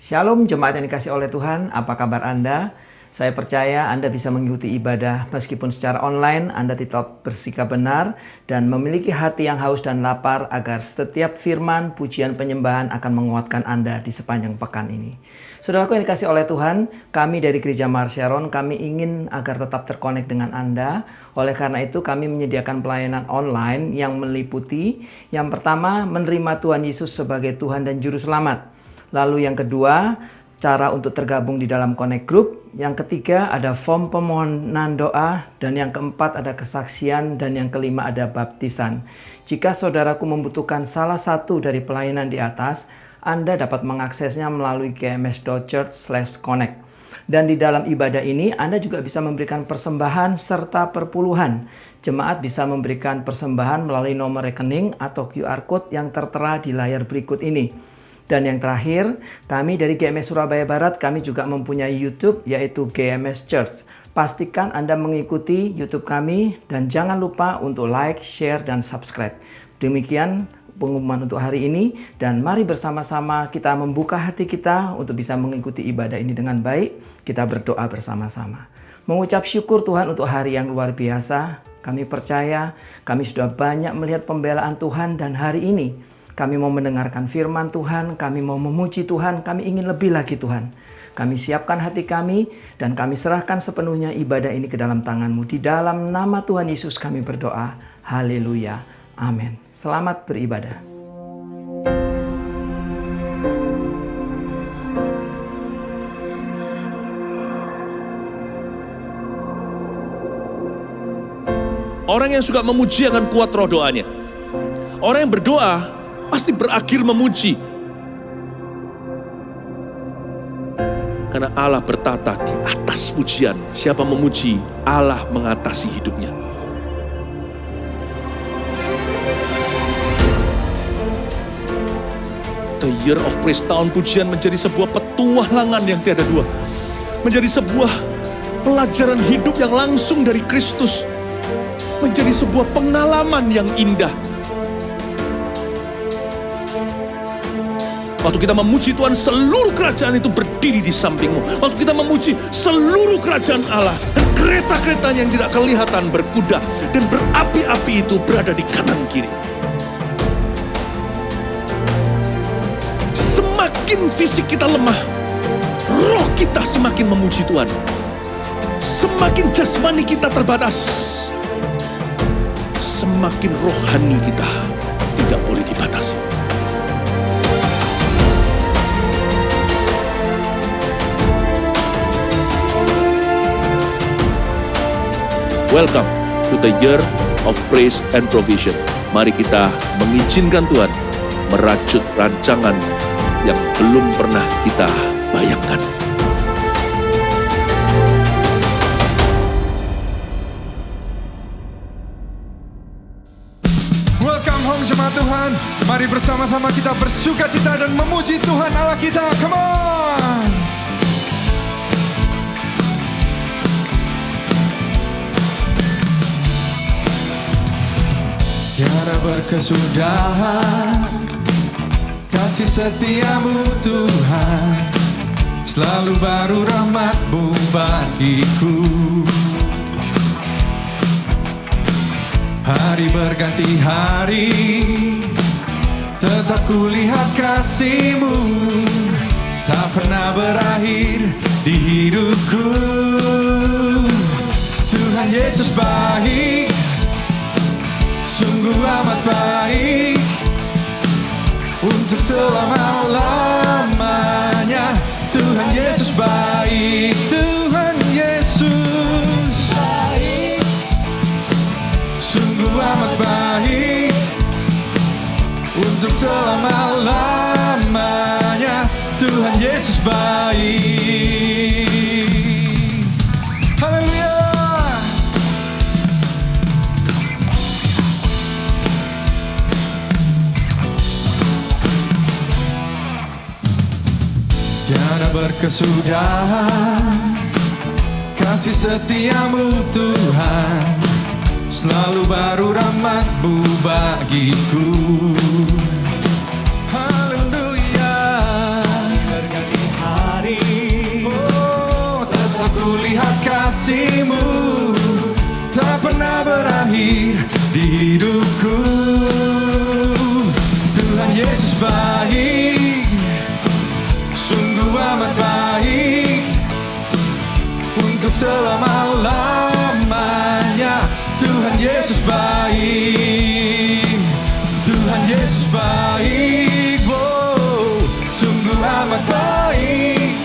Shalom jemaat yang dikasih oleh Tuhan, apa kabar Anda? Saya percaya Anda bisa mengikuti ibadah meskipun secara online. Anda tetap bersikap benar dan memiliki hati yang haus dan lapar agar setiap firman, pujian, penyembahan akan menguatkan Anda di sepanjang pekan ini. Saudaraku yang dikasih oleh Tuhan, kami dari Gereja Mar Sharon, kami ingin agar tetap terkonek dengan Anda. Oleh karena itu kami menyediakan pelayanan online yang meliputi yang pertama, menerima Tuhan Yesus sebagai Tuhan dan Juru Selamat. Lalu yang kedua, cara untuk tergabung di dalam Connect Group. Yang ketiga, ada form permohonan doa. Dan yang keempat, ada kesaksian. Dan yang kelima, ada baptisan. Jika saudaraku membutuhkan salah satu dari pelayanan di atas, Anda dapat mengaksesnya melalui gms.church/connect. Dan di dalam ibadah ini, Anda juga bisa memberikan persembahan serta perpuluhan. Jemaat bisa memberikan persembahan melalui nomor rekening atau QR Code yang tertera di layar berikut ini. Dan yang terakhir, kami dari GMS Surabaya Barat, kami juga mempunyai YouTube, yaitu GMS Church. Pastikan Anda mengikuti YouTube kami, dan jangan lupa untuk like, share, dan subscribe. Demikian pengumuman untuk hari ini, dan mari bersama-sama kita membuka hati kita untuk bisa mengikuti ibadah ini dengan baik. Kita berdoa bersama-sama. Mengucap syukur Tuhan untuk hari yang luar biasa. Kami percaya, kami sudah banyak melihat pembelaan Tuhan, dan hari ini kami mau mendengarkan firman Tuhan, kami mau memuji Tuhan, kami ingin lebih lagi Tuhan. Kami siapkan hati kami dan kami serahkan sepenuhnya ibadah ini ke dalam tangan-Mu. Di dalam nama Tuhan Yesus kami berdoa. Haleluya. Amin. Selamat beribadah. Orang yang suka memuji akan kuat roh doanya. Orang yang berdoa pasti berakhir memuji. Karena Allah bertata di atas pujian. Siapa memuji, Allah mengatasi hidupnya. The Year of Praise, tahun pujian menjadi sebuah petualangan yang tiada dua. Menjadi sebuah pelajaran hidup yang langsung dari Kristus. Menjadi sebuah pengalaman yang indah. Waktu kita memuji Tuhan, seluruh kerajaan itu berdiri di sampingmu. Waktu kita memuji, seluruh kerajaan Allah dan kereta-keretanya yang tidak kelihatan berkuda dan berapi-api itu berada di kanan kiri. Semakin fisik kita lemah, roh kita semakin memuji Tuhan. Semakin jasmani kita terbatas, semakin rohani kita tidak boleh dibatasi. Welcome to the Year of Praise and Provision. Mari kita mengizinkan Tuhan merajut rancangan yang belum pernah kita bayangkan. Welcome home jemaat Tuhan. Mari bersama-sama kita bersukacita dan memuji Tuhan Allah kita. Come on! Tiada berkesudahan kasih setiamu Tuhan, selalu baru rahmat-Mu bagiku. Hari berganti hari, tetap kulihat kasih-Mu, tak pernah berakhir di hidupku. Tuhan Yesus baik, sungguh amat baik, untuk selama-lamanya. Tuhan Yesus baik, Tuhan Yesus baik, sungguh amat baik, untuk selama-lamanya. Tuhan Yesus baik. Haleluya. Tiada berkesudahan kasih setiamu Tuhan, selalu baru rahmat-Mu bagiku. Haleluya. melihat kasih-Mu tak pernah berakhir di hidupku. Tuhan Yesus baik, sungguh amat baik, untuk selama-lamanya. Tuhan Yesus baik, Tuhan Yesus baik, wow, sungguh amat baik,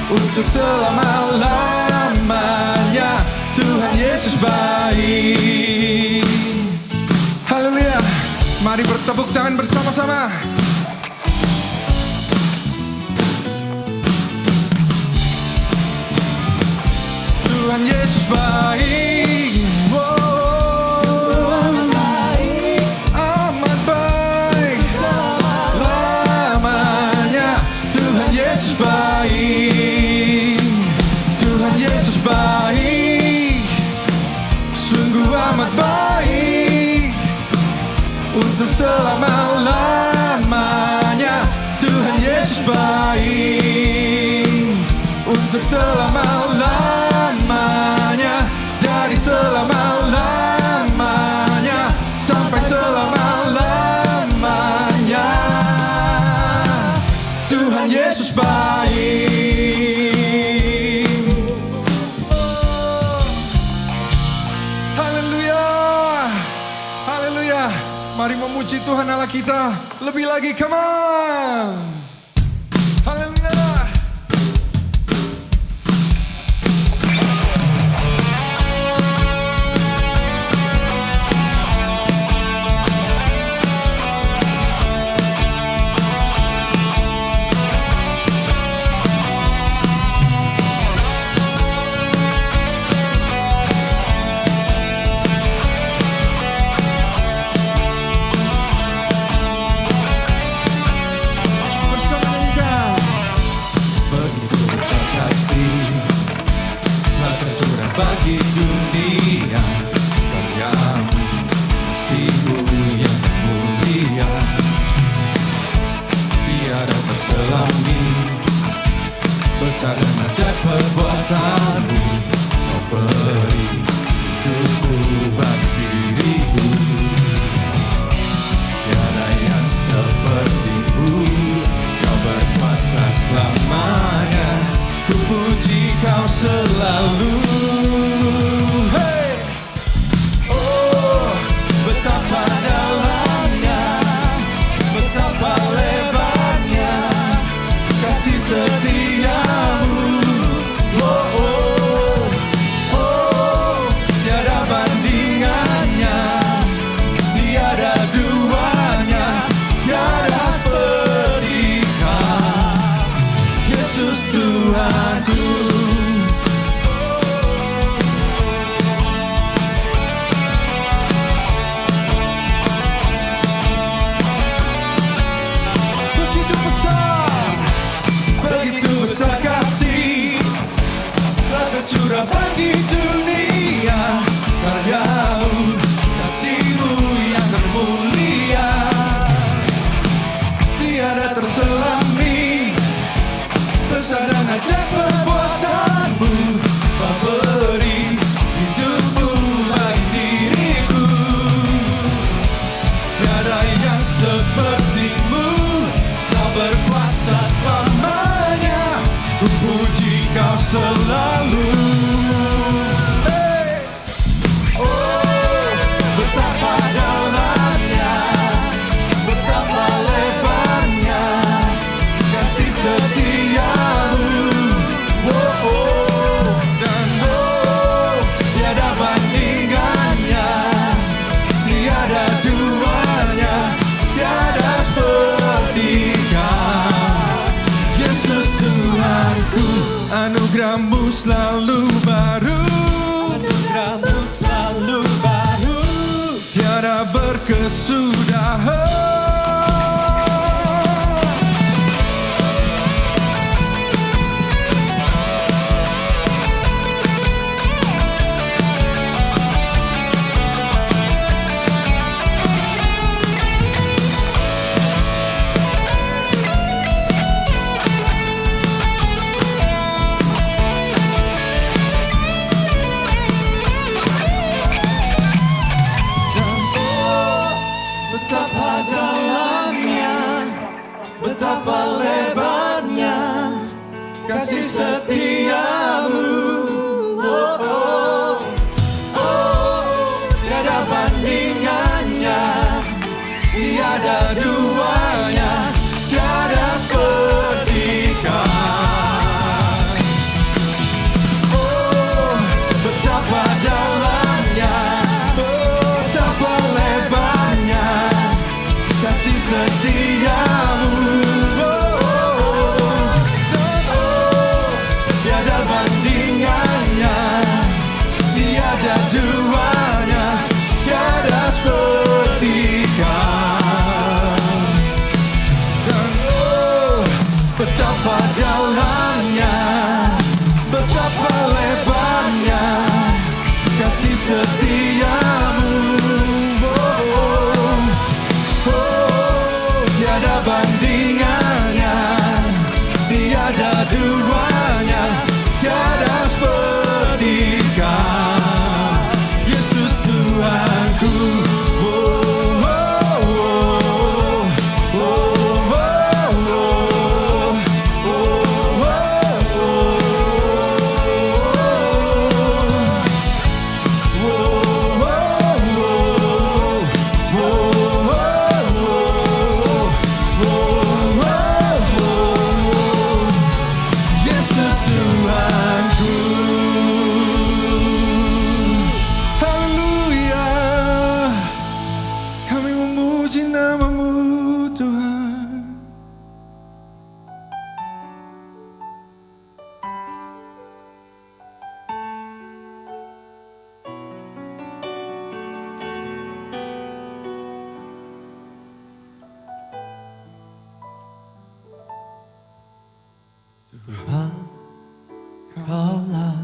untuk selama-lamanya. Tuhan Yesus baik. Haleluya. Mari bertepuk tangan bersama-sama. Tuhan Yesus baik, wow, amat baik, lamanya. Tuhan Yesus baik, Tuhan Yesus baik, sungguh amat baik, untuk selama-lamanya. Tuhan Yesus baik, untuk selama-lamanya. Dari selama-lamanya sampai selama-lamanya. Tuhan Yesus baik. Haleluya, haleluya. Mari memuji Tuhan Allah kita lebih lagi, come on. Haleluya. Bagi dunia karyamu, kasih-Mu yang mulia, tiada terselami, besar dan ajaib perbuatan-Mu. Kau beri hidupku bagi diriku, tiada yang seperti-Mu. Kau berkuasa selamanya, ku puji Kau selalu. Hey! Oh, betapa dalamnya, betapa lebarnya kasih setia-Mu. Oh, oh, oh, tiada bandingannya, tiada duanya, tiada seperti Kau, Yesus Tuhanku. Besar kasih telah tercurah bagi dunia, karya-Mu, kasih-Mu yang termulia, tiada terselami, besar dan ajaib perbuatan-Mu. Kau beri hidupmu bagi diriku, tiada yang seperti-Mu. Kau berkuasa selamanya, ku puji Kau selalu. Hey! Oh, betapa dalamnya, betapa lebarnya kasih setia-Mu. Oh, oh, dan oh, tiada bandingannya, tiada duanya, tiada seperti Kau, Yesus Tuhanku. Anugerah-Mu selalu baru, anugerah-Mu selalu baru, tiada berkesudahan. setiamu. Tiada bandingannya, tiada duanya, tiada seperti Kau, Yesus Tuhanku. Tuhan, Kaulah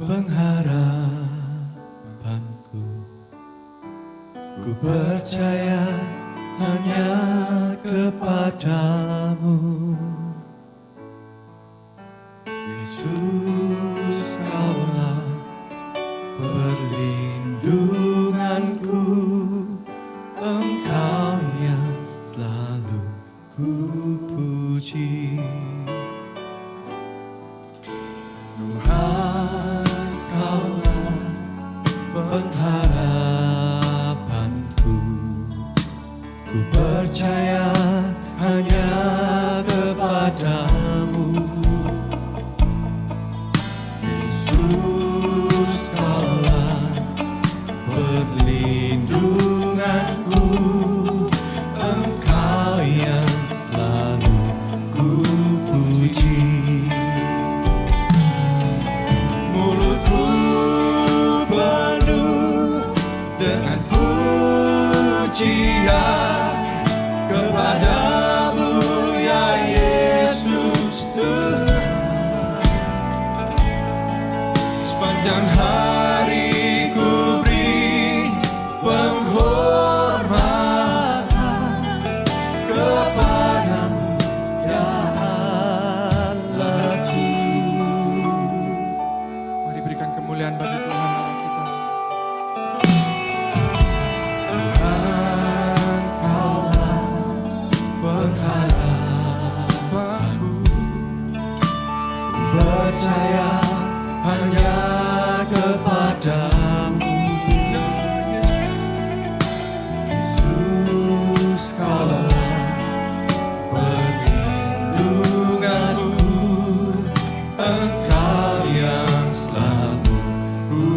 pengharapanku. Ku percaya hanya kepadamu, Yesus. Kaulah perlindunganku, Engkau yang selalu ku puji. Tuhan, Kaulah pengharapanku. Ku percaya hanya kepadamu, Yesus. Kaulah perlindunganku, Engkau yang selalu ku puji. Mulutku penuh dengan pujian kepadamu, ya Yesus Tuhan. Sepanjang hari ku beri penghormatan kepadamu, ya Allahku. Mari berikan kemuliaan bagi Tuhan Allah kita. Tuhan, Kaulah pengharapanku. Ku percaya hanya kepadamu, Yesus. Kaulah perlindunganku, Engkau yang selalu ku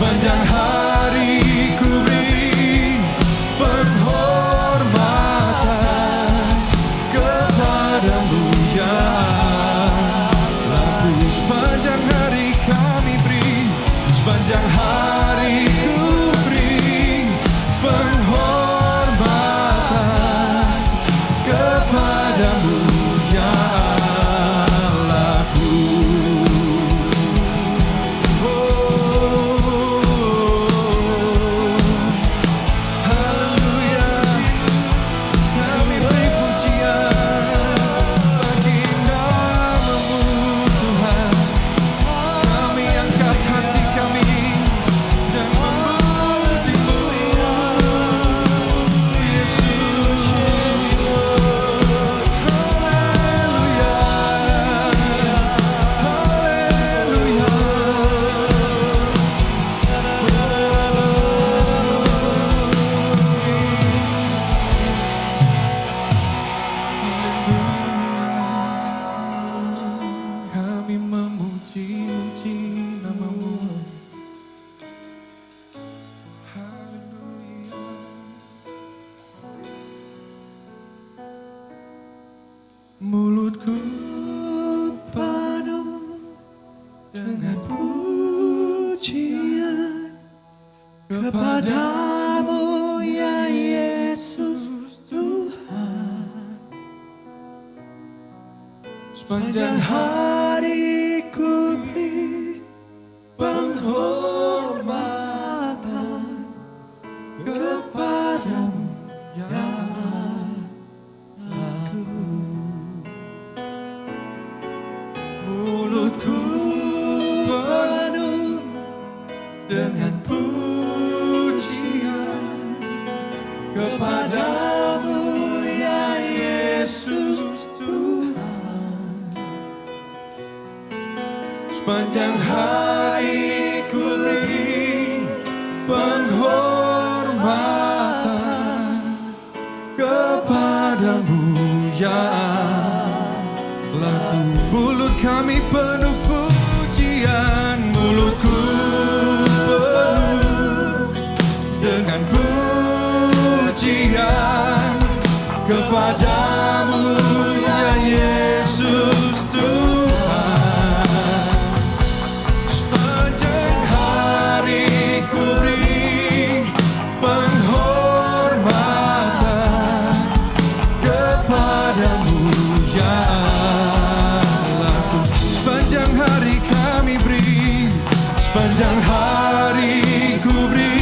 Sepanjang hari ku beri penghormatan kepadamu ya Allahku. Sepanjang hari kami beri, sepanjang hari ku beri penghormatan kepadamu ya Allahku. Haleluya, kami beri pujian bagi nama-Mu Tuhan. Kami angkat hati kami dan memuji-Mu Yesus. Haleluya, haleluya. Kami memuji-muji nama-Mu. Haleluya. Mulutku penuh dengan pujian kepadamu ya Yesus Tuhan. Sepanjang hari ku beri penghormatan kepadamu ya aku. Mulutku penuh dengan pujian kepadamu ya Yesus Tuhan. Sepanjang hari ku beri penghormatan kepadamu ya Allahku. Mulut kami penuh pujian, mulutku penuh dengan pujian kepadamu ya Yesus Tuhan. Sepanjang hari ku beri penghormatan kepadamu ya Allahku. Sepanjang hari kami beri, sepanjang hari ku beri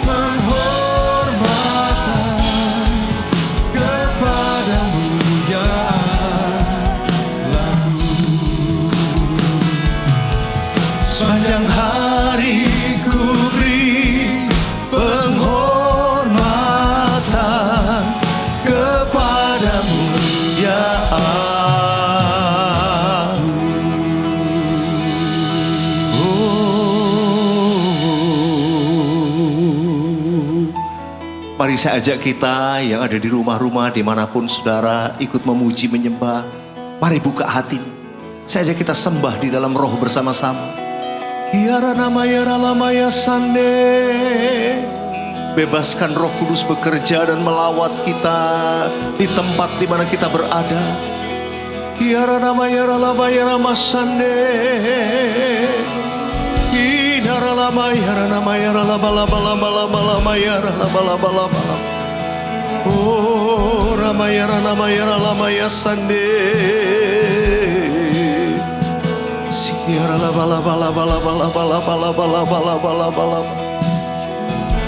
penghormatan kepadamu ya Allahku. Sepanjang hari ku beri penghormatan kepadamu ya Mari saya ajak kita yang ada di rumah-rumah dimanapun saudara ikut memuji menyembah. Mari buka hatimu. Saya ajak kita sembah di dalam roh bersama-sama. Yara nama yara lama ya sande. Bebaskan Roh Kudus bekerja dan melawat kita di tempat di mana kita berada. Yara nama yara lama yara masande. Yara lama yara nama yara lama lama lama lama lama yara lama lama lama. Oh rama yara nama yara lama ya sande. Yara lama lama lama lama lama lama lama lama lama lama lama.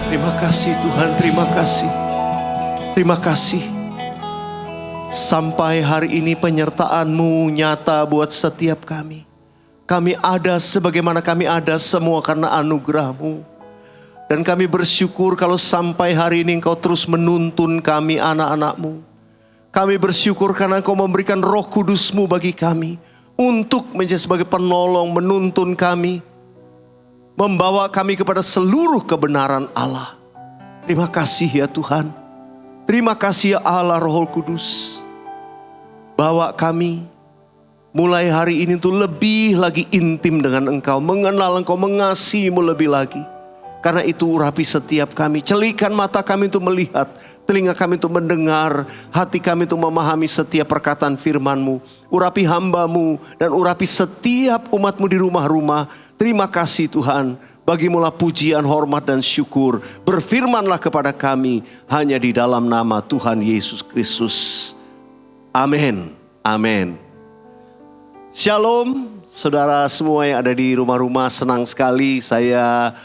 Terima kasih Tuhan, terima kasih. Terima kasih. Sampai hari ini penyertaan-Mu nyata buat setiap kami. Kami ada sebagaimana kami ada semua karena anugerah-Mu. Dan kami bersyukur kalau sampai hari ini Engkau terus menuntun kami anak-anak-Mu. Kami bersyukur karena Engkau memberikan Roh Kudus-Mu bagi kami. Untuk menjadi sebagai penolong menuntun kami. Membawa kami kepada seluruh kebenaran Allah. Terima kasih ya Tuhan. Terima kasih ya Allah Roh Kudus. Bawa kami mulai hari ini tuh lebih lagi intim dengan Engkau, mengenal Engkau, mengasihi-Mu lebih lagi. Karena itu urapi setiap kami, celikan mata kami untuk melihat, telinga kami untuk mendengar, hati kami untuk memahami setiap perkataan firman-Mu. Urapi hamba-Mu dan urapi setiap umat-Mu di rumah-rumah. Terima kasih Tuhan, bagimulah pujian, hormat dan syukur. Berfirmanlah kepada kami hanya di dalam nama Tuhan Yesus Kristus. Amin. Amin. Shalom, saudara semua yang ada di rumah-rumah, senang sekali saya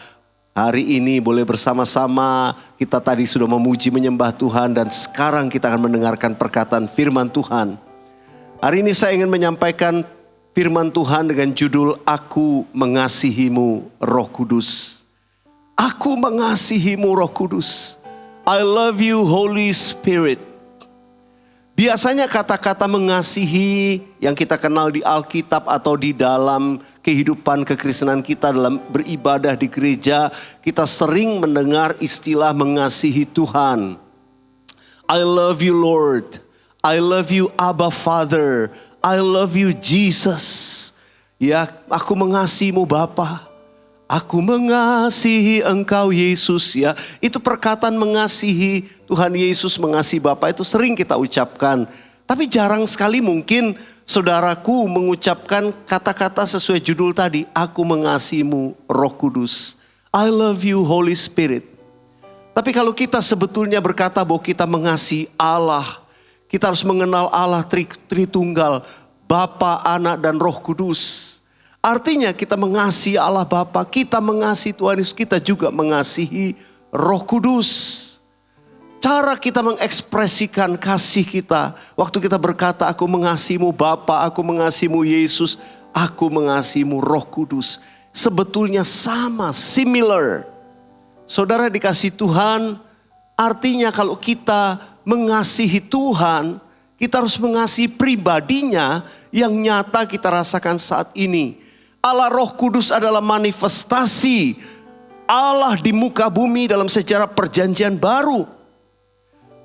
hari ini boleh bersama-sama. Kita tadi sudah memuji menyembah Tuhan dan sekarang kita akan mendengarkan perkataan firman Tuhan. Hari ini saya ingin menyampaikan firman Tuhan dengan judul Aku Mengasihimu Roh Kudus. Aku mengasihimu Roh Kudus. I love you Holy Spirit. Biasanya kata-kata mengasihi yang kita kenal di Alkitab atau di dalam kehidupan kekristenan kita dalam beribadah di gereja, kita sering mendengar istilah mengasihi Tuhan. I love you Lord. I love you Abba Father. I love you Jesus. Ya, aku mengasihimu Bapa. Aku mengasihi Engkau Yesus, ya. Itu perkataan mengasihi Tuhan Yesus, mengasihi Bapa itu sering kita ucapkan. Tapi jarang sekali mungkin saudaraku mengucapkan kata-kata sesuai judul tadi. Aku mengasihimu Roh Kudus. I love you Holy Spirit. Tapi kalau kita sebetulnya berkata bahwa kita mengasihi Allah, kita harus mengenal Allah Tritunggal, Bapa, Anak dan Roh Kudus. Artinya kita mengasihi Allah Bapa, kita mengasihi Tuhan Yesus, kita juga mengasihi Roh Kudus. Cara kita mengekspresikan kasih kita, waktu kita berkata aku mengasihimu Bapa, aku mengasihimu Yesus, aku mengasihimu Roh Kudus, sebetulnya sama, similar. Saudara dikasih Tuhan, artinya kalau kita mengasihi Tuhan, kita harus mengasihi pribadinya yang nyata kita rasakan saat ini. Allah Roh Kudus adalah manifestasi Allah di muka bumi dalam sejarah perjanjian baru.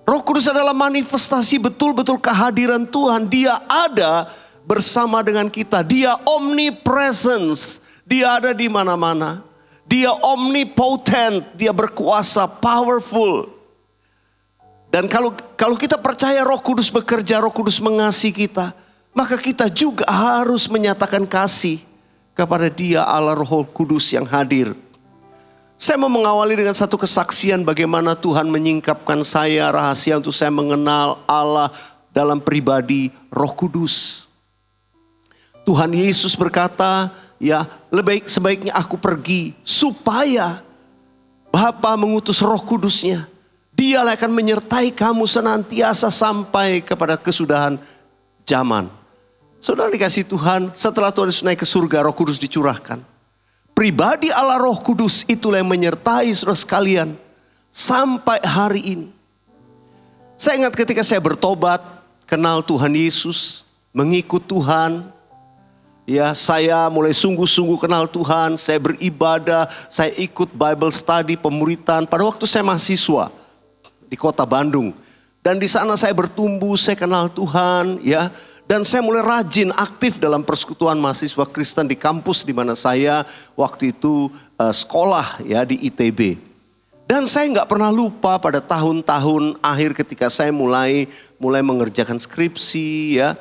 Roh Kudus adalah manifestasi betul-betul kehadiran Tuhan. Dia ada bersama dengan kita. Dia omnipresence. Dia ada di mana-mana. Dia omnipotent. Dia berkuasa, powerful. Dan kalau kita percaya Roh Kudus bekerja, Roh Kudus mengasihi kita, maka kita juga harus menyatakan kasih kepada Dia Allah Roh Kudus yang hadir. Saya mau mengawali dengan satu kesaksian bagaimana Tuhan menyingkapkan saya rahasia untuk saya mengenal Allah dalam pribadi Roh Kudus. Tuhan Yesus berkata, ya sebaiknya aku pergi supaya Bapa mengutus Roh Kudusnya. Dia akan menyertai kamu senantiasa sampai kepada kesudahan zaman. Saudara dikasih Tuhan, setelah Tuhan Yesus naik ke surga, Roh Kudus dicurahkan. Pribadi Allah Roh Kudus itulah yang menyertai saudara sekalian sampai hari ini. Saya ingat ketika saya bertobat, kenal Tuhan Yesus, mengikut Tuhan. Ya, saya mulai sungguh-sungguh kenal Tuhan, saya beribadah, saya ikut Bible study, pemuritan pada waktu saya mahasiswa di kota Bandung. Dan di sana saya bertumbuh, saya kenal Tuhan, ya. Dan saya mulai rajin, aktif dalam persekutuan mahasiswa Kristen di kampus di mana saya waktu itu sekolah ya di ITB. Dan saya nggak pernah lupa pada tahun-tahun akhir ketika saya mulai mengerjakan skripsi ya.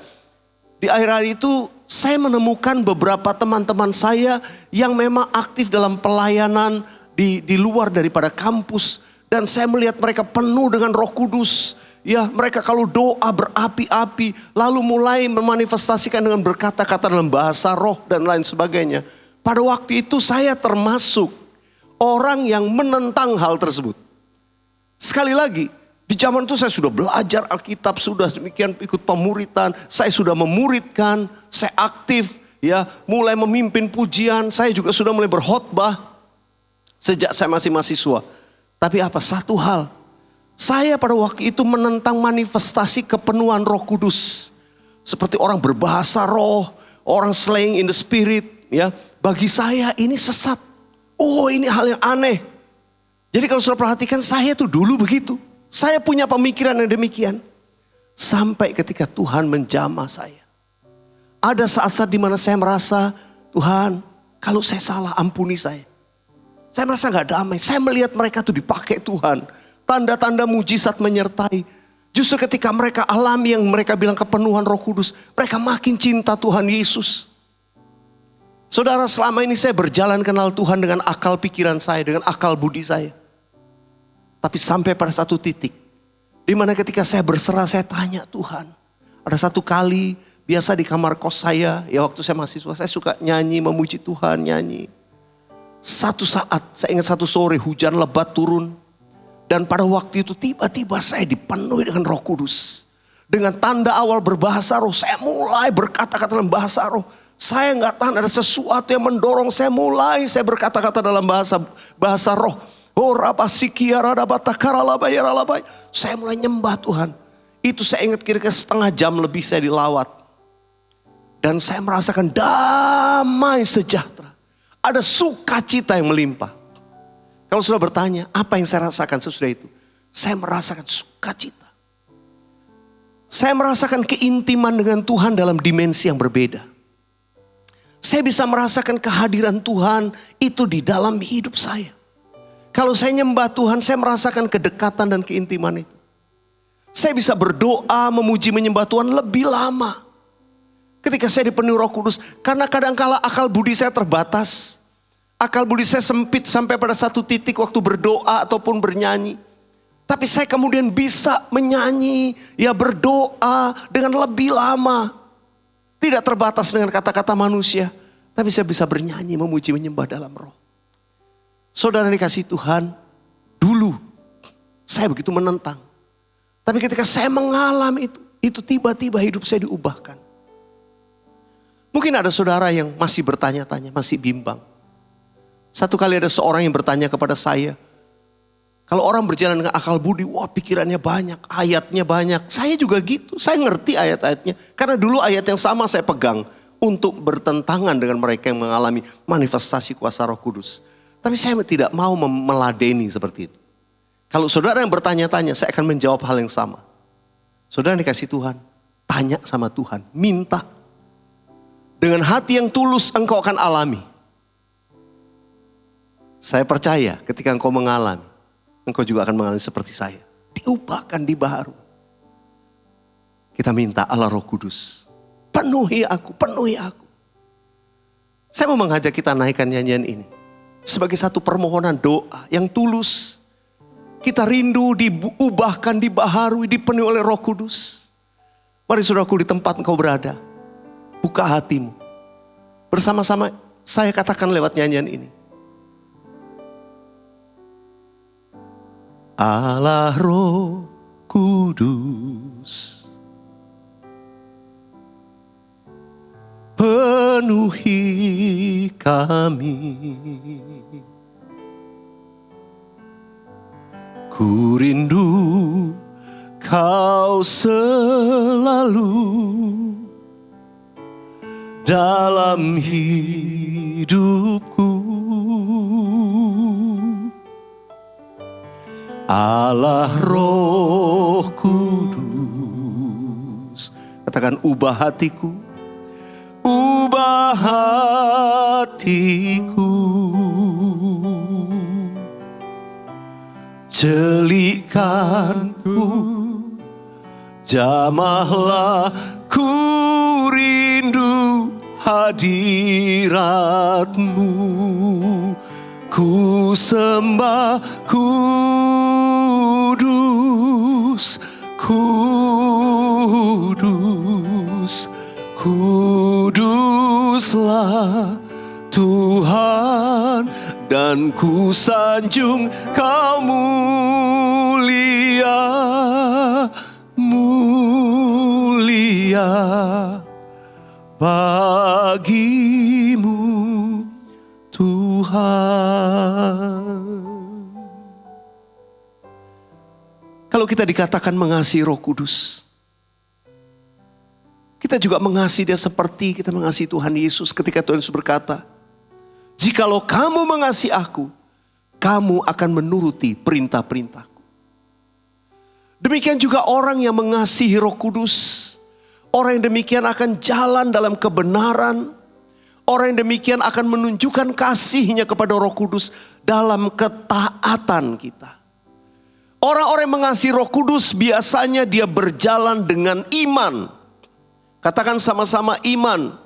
Di akhir hari itu saya menemukan beberapa teman-teman saya yang memang aktif dalam pelayanan di luar daripada kampus. Dan saya melihat mereka penuh dengan Roh Kudus. Ya, mereka kalau doa berapi-api, lalu mulai memanifestasikan dengan berkata-kata dalam bahasa roh dan lain sebagainya. Pada waktu itu saya termasuk orang yang menentang hal tersebut. Sekali lagi, di zaman itu saya sudah belajar Alkitab, sudah demikian ikut pemuritan, saya sudah memuridkan, saya aktif, ya, mulai memimpin pujian, saya juga sudah mulai berkhotbah sejak saya masih mahasiswa. Tapi apa satu hal, saya pada waktu itu menentang manifestasi kepenuhan Roh Kudus. Seperti orang berbahasa roh, orang slaying in the spirit. Ya, bagi saya ini sesat. Oh, ini hal yang aneh. Jadi kalau saudara perhatikan, saya tuh dulu begitu. Saya punya pemikiran yang demikian. Sampai ketika Tuhan menjamah saya. Ada saat-saat di mana saya merasa, Tuhan, kalau saya salah ampuni saya. Saya merasa gak damai. Saya melihat mereka tuh dipakai Tuhan. Tanda-tanda mujizat menyertai. Justru ketika mereka alami yang mereka bilang kepenuhan Roh Kudus, mereka makin cinta Tuhan Yesus. Saudara, selama ini saya berjalan kenal Tuhan dengan akal pikiran saya, dengan akal budi saya. Tapi sampai pada satu titik, di mana ketika saya berserah, saya tanya Tuhan. Ada satu kali, biasa di kamar kos saya, ya waktu saya mahasiswa, saya suka nyanyi, memuji Tuhan, nyanyi. Satu saat, saya ingat satu sore hujan lebat turun. Dan pada waktu itu tiba-tiba saya dipenuhi dengan Roh Kudus. Dengan tanda awal berbahasa roh, saya mulai berkata-kata dalam bahasa roh. Saya nggak tahan ada sesuatu yang mendorong saya berkata-kata dalam bahasa roh. Oh saya mulai nyembah Tuhan. Itu saya ingat kira-kira setengah jam lebih saya dilawat. Dan saya merasakan damai sejahtera. Ada sukacita yang melimpah. Kalau sudah bertanya, apa yang saya rasakan sesudah itu? Saya merasakan sukacita. Saya merasakan keintiman dengan Tuhan dalam dimensi yang berbeda. Saya bisa merasakan kehadiran Tuhan itu di dalam hidup saya. Kalau saya nyembah Tuhan, saya merasakan kedekatan dan keintiman itu. Saya bisa berdoa, memuji, menyembah Tuhan lebih lama. Ketika saya dipenuhi Roh Kudus, karena kadangkala akal budi saya terbatas. Akal budi saya sempit sampai pada satu titik waktu berdoa ataupun bernyanyi. Tapi saya kemudian bisa menyanyi, ya berdoa dengan lebih lama. Tidak terbatas dengan kata-kata manusia. Tapi saya bisa bernyanyi, memuji, menyembah dalam roh. Saudara dikasih Tuhan, dulu saya begitu menentang. Tapi ketika saya mengalami itu tiba-tiba hidup saya diubahkan. Mungkin ada saudara yang masih bertanya-tanya, masih bimbang. Satu kali ada seorang yang bertanya kepada saya, kalau orang berjalan dengan akal budi, wah pikirannya banyak, ayatnya banyak. Saya juga gitu, saya ngerti ayat-ayatnya. Karena dulu ayat yang sama saya pegang untuk bertentangan dengan mereka yang mengalami manifestasi kuasa Roh Kudus. Tapi saya tidak mau meladeni seperti itu. Kalau saudara yang bertanya-tanya, saya akan menjawab hal yang sama. Saudara yang dikasih Tuhan, tanya sama Tuhan, minta. Dengan hati yang tulus engkau akan alami. Saya percaya ketika engkau mengalami, engkau juga akan mengalami seperti saya. Diubahkan, dibaharui. Kita minta Allah Roh Kudus. Penuhi aku, penuhi aku. Saya mau mengajak kita naikkan nyanyian ini. Sebagai satu permohonan doa yang tulus. Kita rindu diubahkan, dibaharui, dipenuhi oleh Roh Kudus. Mari saudaraku di tempat engkau berada. Buka hatimu. Bersama-sama saya katakan lewat nyanyian ini. Allah Roh Kudus, penuhi kami. Ku rindu kau selalu dalam hidupku. Allah Roh Kudus, katakan ubah hatiku, ubah hatiku, celikkanku, jamahlah ku rindu hadiratmu. Ku sembah kudus, kudus, kuduslah Tuhan, dan ku sanjung kau mulia, mulia bagimu Tuhan. Kalau kita dikatakan mengasihi Roh Kudus, kita juga mengasihi Dia seperti kita mengasihi Tuhan Yesus ketika Tuhan Yesus berkata, jikalau kamu mengasihi aku, kamu akan menuruti perintah-perintahku. Demikian juga orang yang mengasihi Roh Kudus, Orang yang demikian akan jalan dalam kebenaran. Orang yang demikian akan menunjukkan kasihnya kepada Roh Kudus dalam ketaatan kita. Orang-orang yang mengasihi Roh Kudus biasanya dia berjalan dengan iman. Katakan sama-sama iman.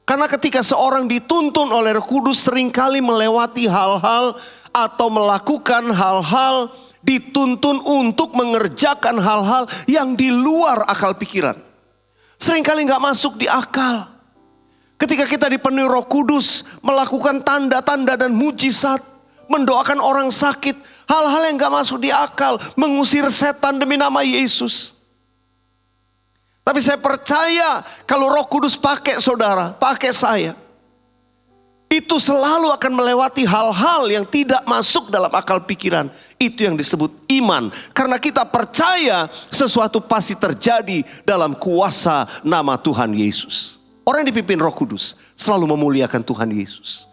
Karena ketika seorang dituntun oleh Roh Kudus seringkali melewati hal-hal atau melakukan hal-hal, dituntun untuk mengerjakan hal-hal yang di luar akal pikiran. Seringkali gak masuk di akal. Ketika kita dipenuhi Roh Kudus, melakukan tanda-tanda dan mujizat, mendoakan orang sakit, hal-hal yang gak masuk di akal, mengusir setan demi nama Yesus. Tapi saya percaya kalau Roh Kudus pakai saudara, pakai saya, itu selalu akan melewati hal-hal yang tidak masuk dalam akal pikiran. Itu yang disebut iman. Karena kita percaya sesuatu pasti terjadi dalam kuasa nama Tuhan Yesus. Orang yang dipimpin Roh Kudus selalu memuliakan Tuhan Yesus.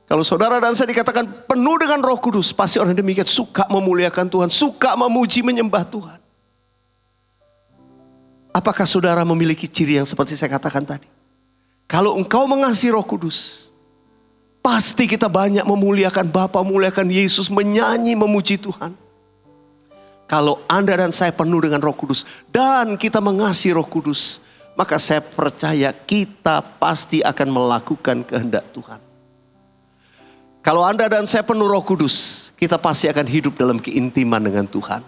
Kalau saudara dan saya dikatakan penuh dengan Roh Kudus, pasti orang demikian suka memuliakan Tuhan, suka memuji menyembah Tuhan. Apakah saudara memiliki ciri yang seperti saya katakan tadi? Kalau engkau mengasihi Roh Kudus, pasti kita banyak memuliakan Bapa, memuliakan Yesus, menyanyi, memuji Tuhan. Kalau Anda dan saya penuh dengan Roh Kudus dan kita mengasihi Roh Kudus, maka saya percaya kita pasti akan melakukan kehendak Tuhan. Kalau Anda dan saya penuh Roh Kudus, kita pasti akan hidup dalam keintiman dengan Tuhan.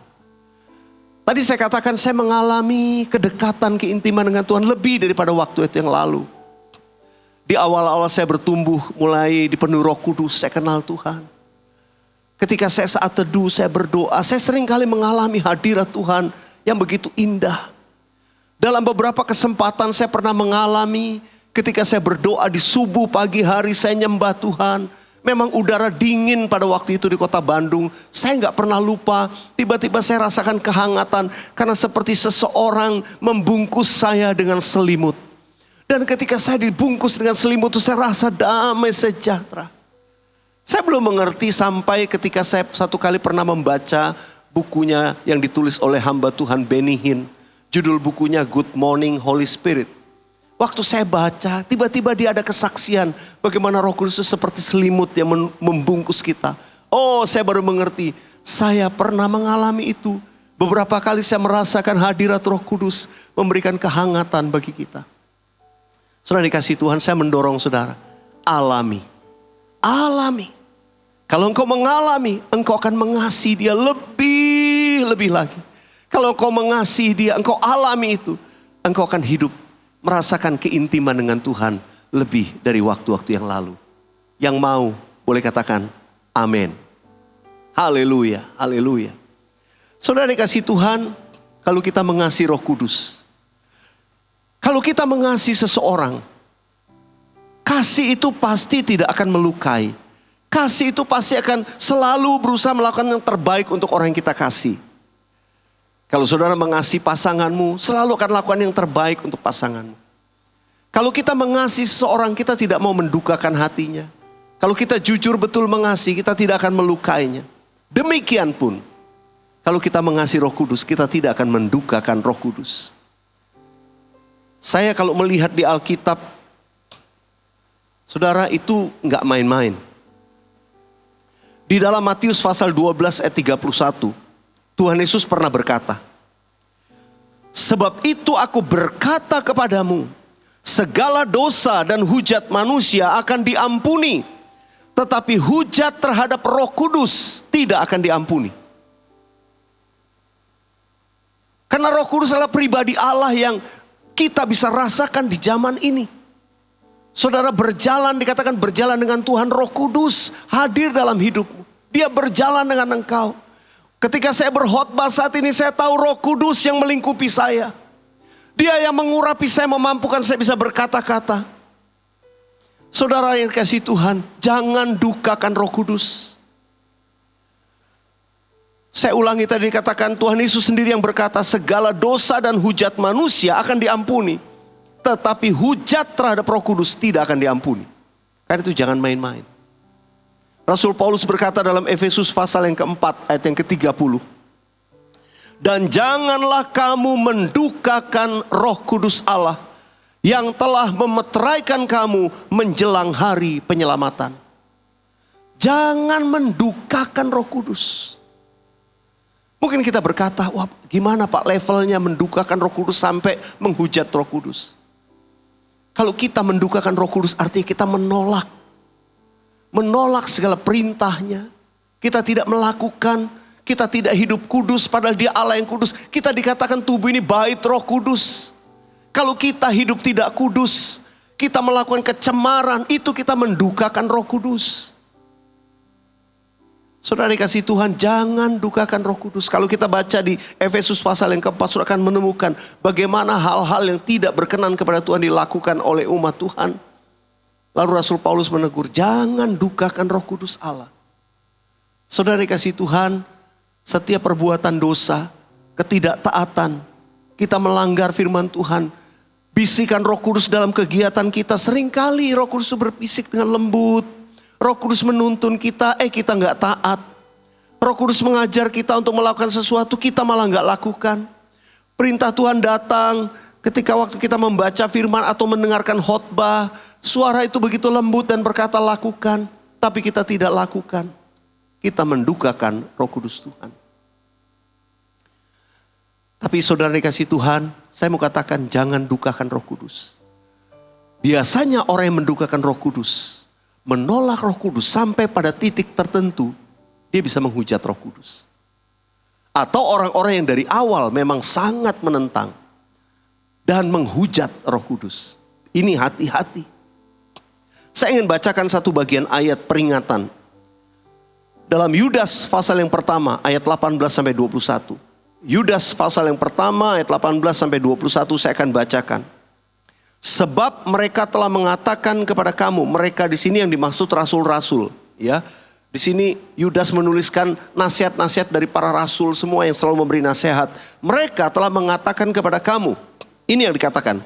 Tadi saya katakan saya mengalami kedekatan keintiman dengan Tuhan lebih daripada waktu itu yang lalu. Di awal-awal saya bertumbuh, mulai dipenuhi Roh Kudus, saya kenal Tuhan. Ketika saya saat teduh, saya berdoa, saya sering kali mengalami hadirat Tuhan yang begitu indah. Dalam beberapa kesempatan saya pernah mengalami ketika saya berdoa di subuh pagi hari, saya nyembah Tuhan. Memang udara dingin pada waktu itu di kota Bandung. Saya gak pernah lupa, tiba-tiba saya rasakan kehangatan karena seperti seseorang membungkus saya dengan selimut. Dan ketika saya dibungkus dengan selimut itu saya rasa damai sejahtera. Saya belum mengerti sampai ketika saya satu kali pernah membaca bukunya yang ditulis oleh hamba Tuhan Benny Hinn. Judul bukunya Good Morning Holy Spirit. Waktu saya baca tiba-tiba dia ada kesaksian bagaimana Roh Kudus itu seperti selimut yang membungkus kita. Oh, saya baru mengerti. Saya pernah mengalami itu. Beberapa kali saya merasakan hadirat Roh Kudus memberikan kehangatan bagi kita. Saudara dikasih Tuhan, saya mendorong saudara, alami. Alami. Kalau engkau mengalami, engkau akan mengasihi dia lebih lagi. Kalau engkau mengasihi dia, engkau alami itu, engkau akan hidup, merasakan keintiman dengan Tuhan lebih dari waktu-waktu yang lalu. Yang mau, boleh katakan, amin. Haleluya, haleluya. Saudara dikasih Tuhan, kalau kita mengasihi Roh Kudus, kalau kita mengasihi seseorang, kasih itu pasti tidak akan melukai. Kasih itu pasti akan selalu berusaha melakukan yang terbaik untuk orang yang kita kasih. Kalau saudara mengasihi pasanganmu, selalu akan lakukan yang terbaik untuk pasanganmu. Kalau kita mengasihi seseorang, kita tidak mau mendukakan hatinya. Kalau kita jujur betul mengasihi, kita tidak akan melukainya. Demikian pun, kalau kita mengasihi Roh Kudus, kita tidak akan mendukakan Roh Kudus. Saya kalau melihat di Alkitab, saudara, itu gak main-main. Di dalam Matius pasal 12 ayat 31, Tuhan Yesus pernah berkata, sebab itu aku berkata kepadamu, segala dosa dan hujat manusia akan diampuni, tetapi hujat terhadap Roh Kudus tidak akan diampuni. Karena Roh Kudus adalah pribadi Allah yang kita bisa rasakan di zaman ini. Saudara berjalan, dikatakan berjalan dengan Tuhan, Roh Kudus hadir dalam hidupmu. Dia berjalan dengan engkau. Ketika saya berkhotbah saat ini, saya tahu Roh Kudus yang melingkupi saya. Dia yang mengurapi saya, memampukan saya bisa berkata-kata. Saudara yang kasih Tuhan, jangan dukakan Roh Kudus. Saya ulangi tadi dikatakan Tuhan Yesus sendiri yang berkata segala dosa dan hujat manusia akan diampuni. Tetapi hujat terhadap Roh Kudus tidak akan diampuni. Karena itu jangan main-main. Rasul Paulus berkata dalam Efesus pasal yang keempat ayat yang ke-30. Dan janganlah kamu mendukakan Roh Kudus Allah yang telah memeteraikan kamu menjelang hari penyelamatan. Jangan mendukakan Roh Kudus. Mungkin kita berkata, wah gimana Pak levelnya mendukakan Roh Kudus sampai menghujat Roh Kudus. Kalau kita mendukakan Roh Kudus artinya kita menolak. Menolak segala perintahnya. Kita tidak melakukan, kita tidak hidup kudus padahal dia Allah yang kudus. Kita dikatakan tubuh ini bait Roh Kudus. Kalau kita hidup tidak kudus, kita melakukan kecemaran, itu kita mendukakan Roh Kudus. Saudara dikasih Tuhan, jangan dukakan Roh Kudus. Kalau kita baca di Efesus pasal yang keempat, saudara akan menemukan bagaimana hal-hal yang tidak berkenan kepada Tuhan dilakukan oleh umat Tuhan. Lalu Rasul Paulus menegur, jangan dukakan Roh Kudus Allah. Saudara dikasih Tuhan, setiap perbuatan dosa, ketidaktaatan, kita melanggar firman Tuhan, bisikan Roh Kudus dalam kegiatan kita. Seringkali Roh Kudus berbisik dengan lembut. Roh Kudus menuntun kita, kita nggak taat. Roh Kudus mengajar kita untuk melakukan sesuatu, kita malah nggak lakukan. Perintah Tuhan datang ketika waktu kita membaca firman atau mendengarkan khotbah, suara itu begitu lembut dan berkata lakukan, tapi kita tidak lakukan. Kita mendukakan Roh Kudus Tuhan. Tapi saudara dikasih Tuhan, saya mau katakan jangan dukakan Roh Kudus. Biasanya orang yang mendukakan Roh Kudus, menolak Roh Kudus sampai pada titik tertentu, dia bisa menghujat Roh Kudus. Atau orang-orang yang dari awal memang sangat menentang dan menghujat Roh Kudus. Ini hati-hati. Saya ingin bacakan satu bagian ayat peringatan. Dalam Yudas pasal yang pertama ayat 18 sampai 21. Yudas pasal yang pertama ayat 18 sampai 21 saya akan bacakan. Sebab mereka telah mengatakan kepada kamu, mereka di sini yang dimaksud rasul-rasul, ya. Di sini Yudas menuliskan nasihat-nasihat dari para rasul semua yang selalu memberi nasihat. Mereka telah mengatakan kepada kamu, ini yang dikatakan,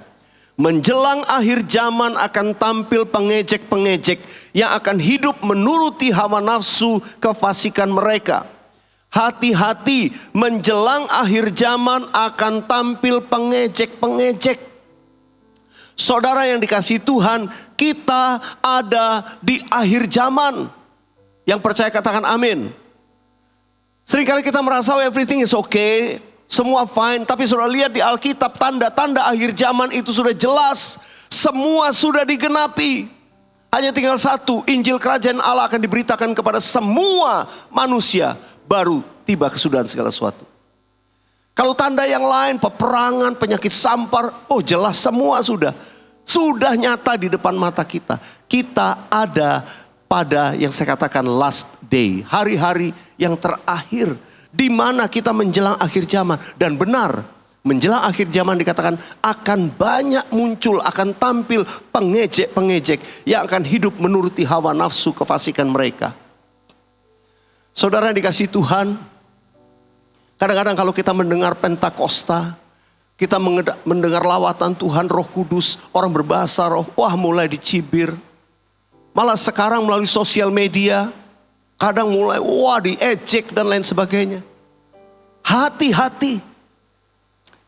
menjelang akhir zaman akan tampil pengejek-pengejek yang akan hidup menuruti hawa nafsu kefasikan mereka. Hati-hati, menjelang akhir zaman akan tampil pengejek-pengejek. Saudara yang dikasihi Tuhan, kita ada di akhir zaman. Yang percaya katakan amin. Seringkali kita merasa everything is okay, semua fine. Tapi saudara lihat di Alkitab, tanda-tanda akhir zaman itu sudah jelas. Semua sudah digenapi. Hanya tinggal satu, Injil Kerajaan Allah akan diberitakan kepada semua manusia. Baru tiba kesudahan segala sesuatu. Kalau tanda yang lain, peperangan, penyakit sampar, oh jelas semua sudah nyata di depan mata kita. Kita ada pada yang saya katakan last day, hari-hari yang terakhir, di mana kita menjelang akhir zaman. Dan benar, menjelang akhir zaman dikatakan akan banyak muncul, akan tampil pengejek-pengejek yang akan hidup menuruti hawa nafsu kefasikan mereka. Saudara dikasih Tuhan, kadang-kadang kalau kita mendengar Pentakosta, kita mendengar lawatan Tuhan Roh Kudus, orang berbahasa roh, wah mulai dicibir. Malah sekarang melalui sosial media, kadang mulai wah diejek dan lain sebagainya. Hati-hati,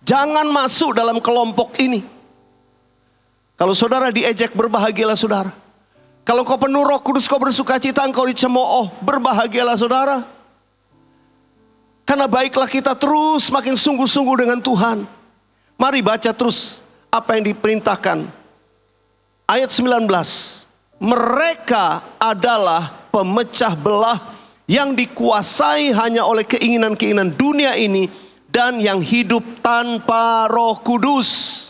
jangan masuk dalam kelompok ini. Kalau saudara diejek, berbahagialah saudara. Kalau kau penuh Roh Kudus, kau bersuka cita, engkau dicemooh, berbahagialah saudara. Karena baiklah kita terus makin sungguh-sungguh dengan Tuhan. Mari baca terus apa yang diperintahkan. Ayat 19. Mereka adalah pemecah belah yang dikuasai hanya oleh keinginan-keinginan dunia ini dan yang hidup tanpa Roh Kudus.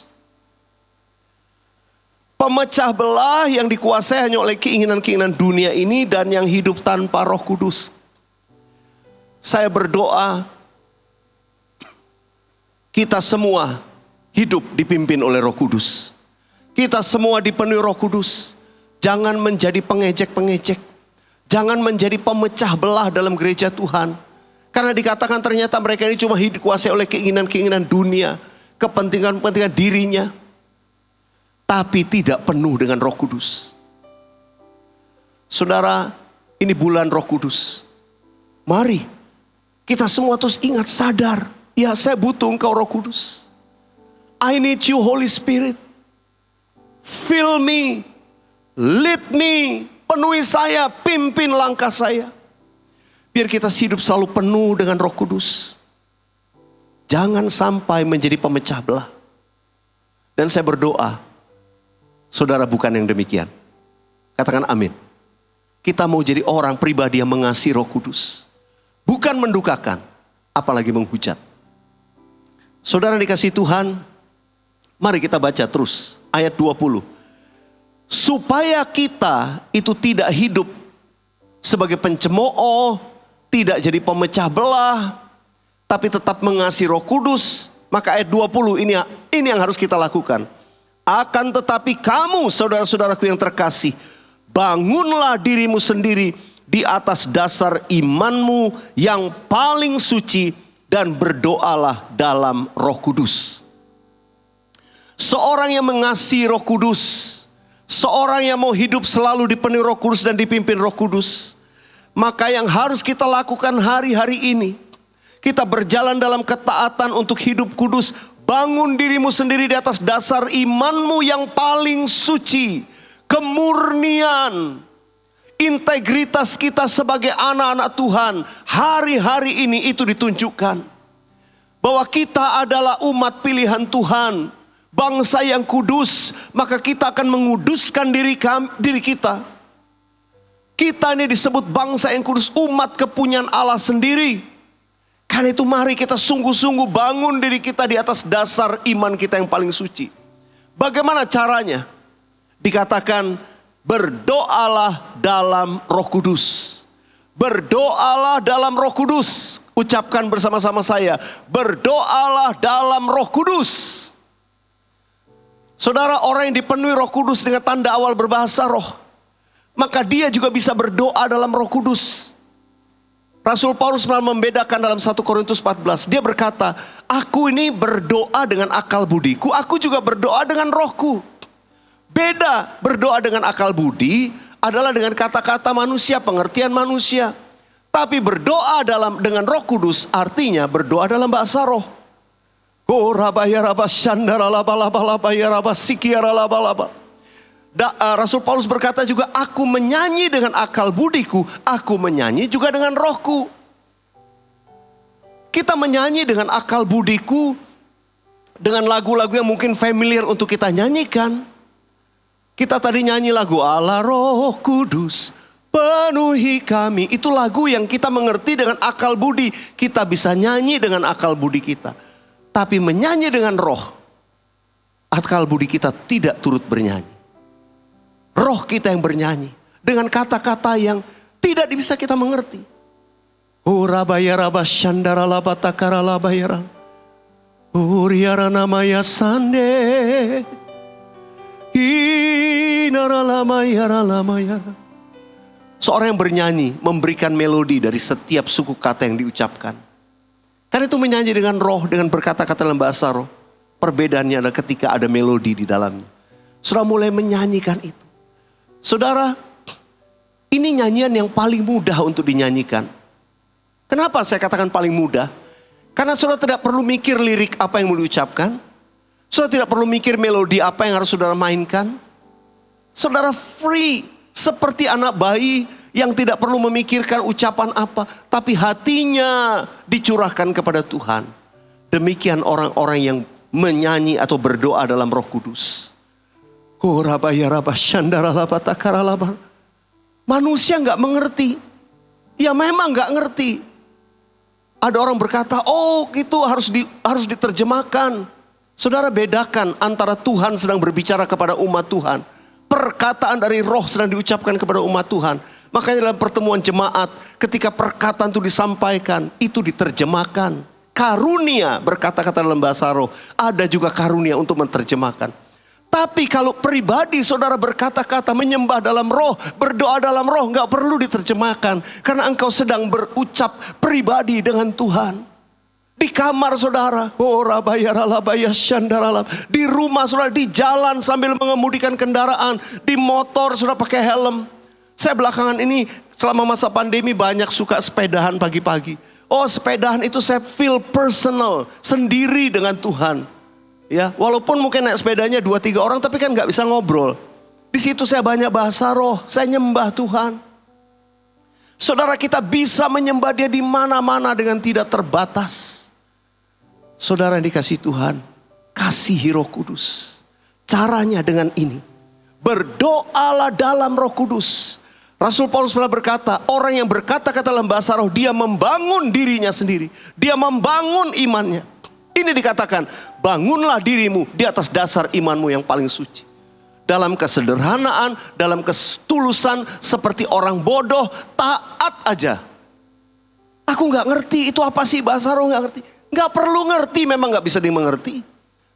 Pemecah belah yang dikuasai hanya oleh keinginan-keinginan dunia ini dan yang hidup tanpa Roh Kudus. Saya berdoa kita semua hidup dipimpin oleh Roh Kudus. Kita semua dipenuhi Roh Kudus. Jangan menjadi pengejek-pengejek. Jangan menjadi pemecah belah dalam gereja Tuhan. Karena dikatakan ternyata mereka ini cuma dikuasai oleh keinginan-keinginan dunia, kepentingan-kepentingan dirinya. Tapi tidak penuh dengan Roh Kudus. Saudara, ini bulan Roh Kudus. Mari kita semua terus ingat, sadar Ya, saya butuh Engkau Roh Kudus. I need you Holy Spirit. Fill me, lead me, penuhi saya, pimpin langkah saya. Biar kita hidup selalu penuh dengan Roh Kudus. Jangan sampai menjadi pemecah belah. Dan saya berdoa, saudara bukan yang demikian. Katakan amin. Kita mau jadi orang pribadi yang mengasihi Roh Kudus. Bukan mendukakan, apalagi menghujat. Saudara dikasih Tuhan, mari kita baca terus ayat 20. Supaya kita itu tidak hidup sebagai pencemooh, tidak jadi pemecah belah, tapi tetap mengasihi Roh Kudus. Maka ayat 20 ini yang harus kita lakukan. Akan tetapi kamu saudara-saudaraku yang terkasih, bangunlah dirimu sendiri di atas dasar imanmu yang paling suci dan berdoalah dalam Roh Kudus. Seorang yang mengasihi Roh Kudus, seorang yang mau hidup selalu dipenuhi Roh Kudus dan dipimpin Roh Kudus, maka yang harus kita lakukan hari-hari ini, kita berjalan dalam ketaatan untuk hidup kudus. Bangun dirimu sendiri di atas dasar imanmu yang paling suci. Kemurnian, integritas kita sebagai anak-anak Tuhan hari-hari ini itu ditunjukkan. Bahwa kita adalah umat pilihan Tuhan, bangsa yang kudus, maka kita akan menguduskan diri kita. Kita ini disebut bangsa yang kudus, umat kepunyaan Allah sendiri. Karena itu mari kita sungguh-sungguh bangun diri kita di atas dasar iman kita yang paling suci. Bagaimana caranya? Dikatakan berdoalah dalam Roh Kudus. Berdoalah dalam Roh Kudus. Ucapkan bersama-sama saya, berdoalah dalam Roh Kudus. Saudara, orang yang dipenuhi Roh Kudus dengan tanda awal berbahasa roh, maka dia juga bisa berdoa dalam Roh Kudus. Rasul Paulus malah membedakan dalam 1 Korintus 14. Dia berkata, aku ini berdoa dengan akal budiku, aku juga berdoa dengan rohku. Beda, berdoa dengan akal budi adalah dengan kata-kata manusia, pengertian manusia. Tapi berdoa dengan Roh Kudus artinya berdoa dalam bahasa roh. Rasul Paulus berkata juga, aku menyanyi dengan akal budiku, aku menyanyi juga dengan rohku. Kita menyanyi dengan akal budiku, dengan lagu-lagu yang mungkin familiar untuk kita nyanyikan. Kita tadi nyanyi lagu Allah Roh Kudus penuhi kami. Itu lagu yang kita mengerti dengan akal budi. Kita bisa nyanyi dengan akal budi kita. Tapi menyanyi dengan roh, akal budi kita tidak turut bernyanyi. Roh kita yang bernyanyi dengan kata-kata yang tidak bisa kita mengerti. Seorang yang bernyanyi memberikan melodi dari setiap suku kata yang diucapkan. Karena itu menyanyi dengan roh, dengan berkata-kata dalam bahasa roh. Perbedaannya adalah ketika ada melodi di dalamnya. Saudara mulai menyanyikan itu. Saudara, ini nyanyian yang paling mudah untuk dinyanyikan. Kenapa saya katakan paling mudah? Karena saudara tidak perlu mikir lirik apa yang mau diucapkan. Saudara tidak perlu mikir melodi apa yang harus saudara mainkan. Saudara free, seperti anak bayi yang tidak perlu memikirkan ucapan apa. Tapi hatinya dicurahkan kepada Tuhan. Demikian orang-orang yang menyanyi atau berdoa dalam Roh Kudus. Manusia nggak mengerti. Ya memang nggak ngerti. Ada orang berkata, oh gitu harus diterjemahkan. Saudara bedakan antara Tuhan sedang berbicara kepada umat Tuhan. Perkataan dari roh sedang diucapkan kepada umat Tuhan. Makanya dalam pertemuan jemaat, ketika perkataan itu disampaikan, itu diterjemahkan. Karunia berkata-kata dalam bahasa roh. Ada juga karunia untuk menerjemahkan. Tapi kalau pribadi saudara berkata-kata, menyembah dalam roh, berdoa dalam roh, gak perlu diterjemahkan. Karena engkau sedang berucap pribadi dengan Tuhan. Di kamar saudara, di rumah saudara, di jalan sambil mengemudikan kendaraan, di motor saudara pakai helm. Saya belakangan ini selama masa pandemi banyak suka sepedahan pagi-pagi. Oh, sepedahan itu saya feel personal, sendiri dengan Tuhan. Ya, walaupun mungkin naik sepedanya 2-3 orang, tapi kan nggak bisa ngobrol. Di situ saya banyak bahasa roh, saya nyembah Tuhan. Saudara, kita bisa menyembah Dia di mana-mana dengan tidak terbatas. Saudara yang dikasihi Tuhan, kasihi Roh Kudus. Caranya dengan ini, berdoalah dalam Roh Kudus. Rasul Paulus pernah berkata, orang yang berkata-kata dalam bahasa roh, dia membangun dirinya sendiri. Dia membangun imannya. Ini dikatakan, bangunlah dirimu di atas dasar imanmu yang paling suci. Dalam kesederhanaan, dalam ketulusan, seperti orang bodoh, taat aja. Aku gak ngerti, itu apa sih bahasa roh, gak ngerti. Gak perlu ngerti, memang gak bisa dimengerti.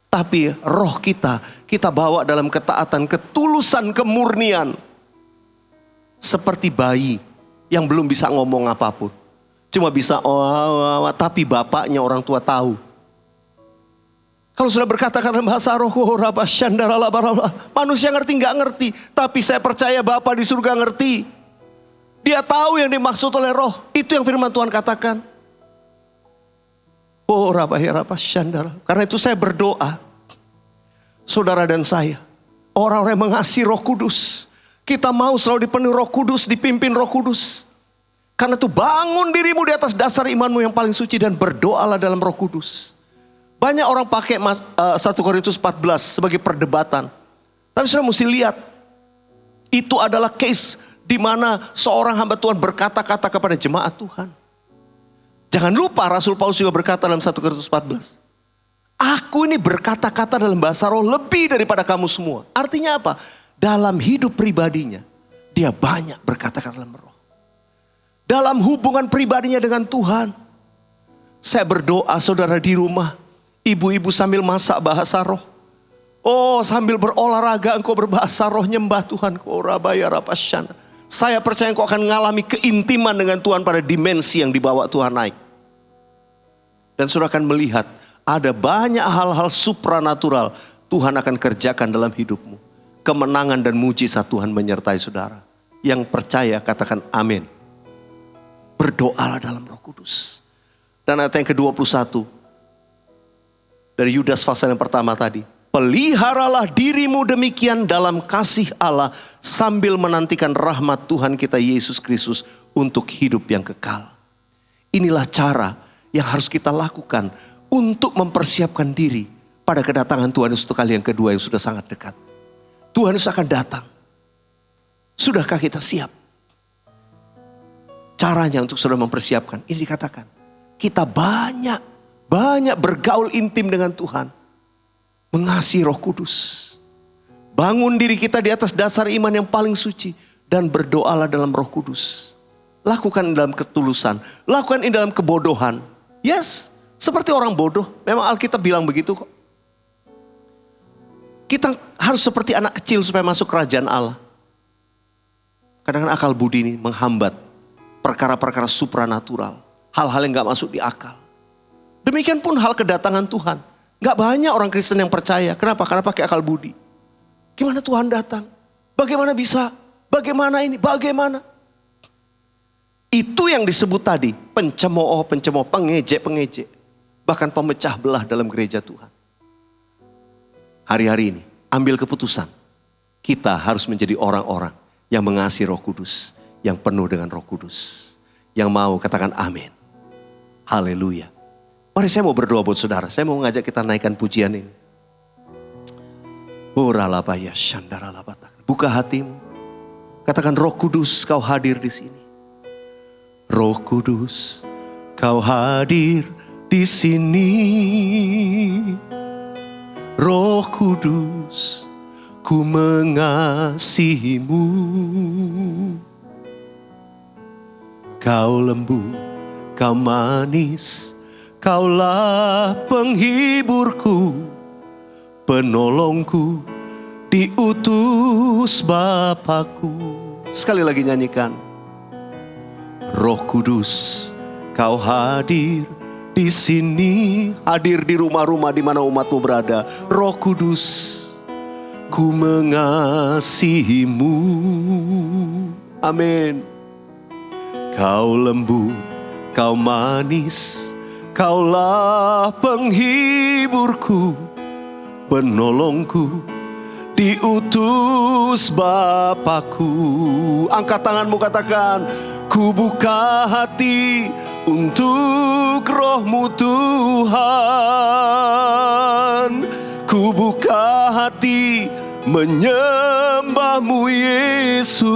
Tapi roh kita bawa dalam ketaatan, ketulusan, kemurnian. Seperti bayi yang belum bisa ngomong apapun. Cuma bisa tapi bapaknya orang tua tahu. Kalau sudah berkata-kata bahasa roh, manusia ngerti nggak ngerti. Tapi saya percaya Bapa di surga ngerti. Dia tahu yang dimaksud oleh roh. Itu yang firman Tuhan katakan. Karena itu saya berdoa. Saudara dan saya, orang-orang yang mengasihi Roh Kudus, kita mau selalu dipenuhi Roh Kudus, dipimpin Roh Kudus. Karena itu bangun dirimu di atas dasar imanmu yang paling suci dan berdoalah dalam Roh Kudus. Banyak orang pakai 1 Korintus 14 sebagai perdebatan. Tapi sudah mesti lihat, itu adalah case di mana seorang hamba Tuhan berkata-kata kepada jemaat Tuhan. Jangan lupa Rasul Paulus juga berkata dalam 1 Korintus 14. Aku ini berkata-kata dalam bahasa roh lebih daripada kamu semua. Artinya apa? Dalam hidup pribadinya, dia banyak berkata-kata dalam roh. Dalam hubungan pribadinya dengan Tuhan. Saya berdoa saudara di rumah, ibu-ibu sambil masak bahasa roh. Oh, sambil berolahraga engkau berbahasa roh, nyembah Tuhan. Saya percaya engkau akan mengalami keintiman dengan Tuhan pada dimensi yang dibawa Tuhan naik. Dan saudara akan melihat ada banyak hal-hal supranatural Tuhan akan kerjakan dalam hidupmu. Kemenangan dan mujizat Tuhan menyertai saudara. Yang percaya katakan amin. Berdoalah dalam Roh Kudus. Dan ayat yang ke-21 dari Yudas pasal yang pertama tadi. Peliharalah dirimu demikian dalam kasih Allah sambil menantikan rahmat Tuhan kita Yesus Kristus untuk hidup yang kekal. Inilah cara yang harus kita lakukan untuk mempersiapkan diri pada kedatangan Tuhan Yesus untuk kali yang kedua yang sudah sangat dekat. Tuhan Yesus akan datang. Sudahkah kita siap? Caranya untuk saudara mempersiapkan, ini dikatakan. Kita banyak bergaul intim dengan Tuhan. Mengasihi Roh Kudus. Bangun diri kita di atas dasar iman yang paling suci. Dan berdoalah dalam Roh Kudus. Lakukan dalam ketulusan. Lakukan ini dalam kebodohan. Yes, seperti orang bodoh. Memang Alkitab bilang begitu kok. Kita harus seperti anak kecil supaya masuk kerajaan Allah. Kadang-kadang akal budi ini menghambat perkara-perkara supranatural. Hal-hal yang gak masuk di akal. Demikian pun hal kedatangan Tuhan. Gak banyak orang Kristen yang percaya. Kenapa? Karena pakai akal budi. Gimana Tuhan datang? Bagaimana bisa? Bagaimana ini? Bagaimana? Itu yang disebut tadi. Pencemooh, pengejek. Bahkan pemecah belah dalam gereja Tuhan. Hari-hari ini ambil keputusan. Kita harus menjadi orang-orang yang mengasihi Roh Kudus. Yang penuh dengan Roh Kudus. Yang mau katakan amin. Haleluya. Mari saya mau berdoa buat saudara. Saya mau mengajak kita naikkan pujian ini. Buka hatimu. Katakan Roh Kudus kau hadir di sini. Roh Kudus kau hadir di sini. Roh Kudus ku mengasihimu. Kau lembut, kau manis, kaulah penghiburku, penolongku, diutus Bapakku. Sekali lagi nyanyikan. Roh Kudus, kau hadir di sini, hadir di rumah-rumah di mana umatmu berada. Roh Kudus, ku mengasihimu. Amin. Kau lembut, kau manis, kaulah penghiburku, penolongku, diutus Bapakku. Angkat tanganmu, katakan, ku buka hati untuk Roh-Mu Tuhan. Ku buka hati menyembah-Mu Yesus.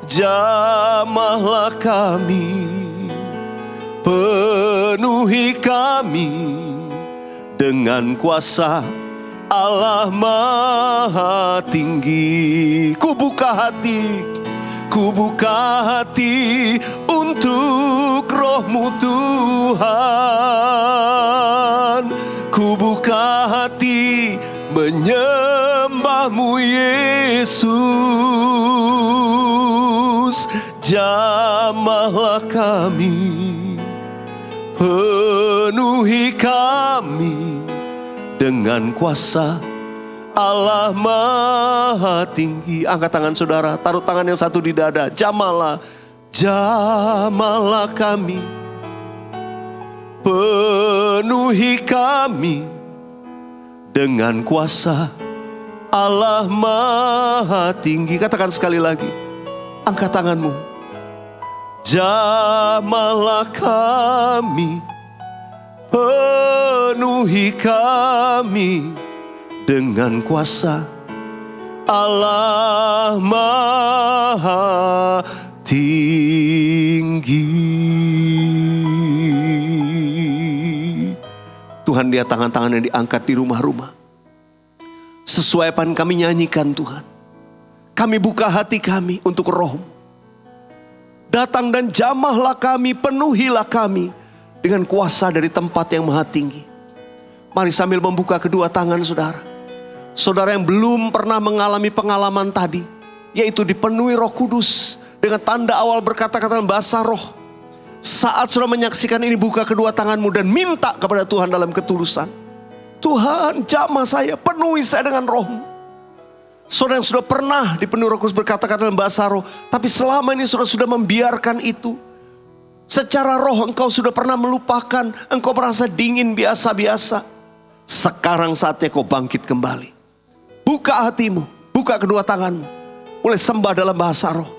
Jamahlah kami, penuhi kami dengan kuasa Allah Maha Tinggi. Ku buka hati untuk Roh-Mu Tuhan. Ku buka hati menyembah-Mu Yesus. Jamahlah kami, penuhi kami dengan kuasa Allah Maha Tinggi. Angkat tangan saudara, taruh tangan yang satu di dada. Jamahlah kami, penuhi kami dengan kuasa Allah Maha Tinggi. Katakan sekali lagi, angkat tanganmu. Jamahlah kami, penuhi kami dengan kuasa Allah Maha Tinggi. Tuhan, lihat tangan-tangan yang diangkat di rumah-rumah. Sesuai apa yang kami nyanyikan, Tuhan, kami buka hati kami untuk Roh-Mu. Datang dan jamahlah kami, penuhilah kami dengan kuasa dari tempat yang maha tinggi. Mari sambil membuka kedua tangan saudara. Saudara yang belum pernah mengalami pengalaman tadi, yaitu dipenuhi Roh Kudus dengan tanda awal berkata-kata dalam bahasa roh. Saat sudah menyaksikan ini, buka kedua tanganmu dan minta kepada Tuhan dalam ketulusan. Tuhan, jamah saya, penuhi saya dengan Roh-Mu. Saudara yang sudah pernah dipenuhi Roh Kudus berkata-kata dalam bahasa roh, tapi selama ini saudara sudah membiarkan itu. Secara roh engkau sudah pernah melupakan, engkau merasa dingin biasa-biasa. Sekarang saatnya kau bangkit kembali. Buka hatimu, buka kedua tanganmu, mulai sembah dalam bahasa roh.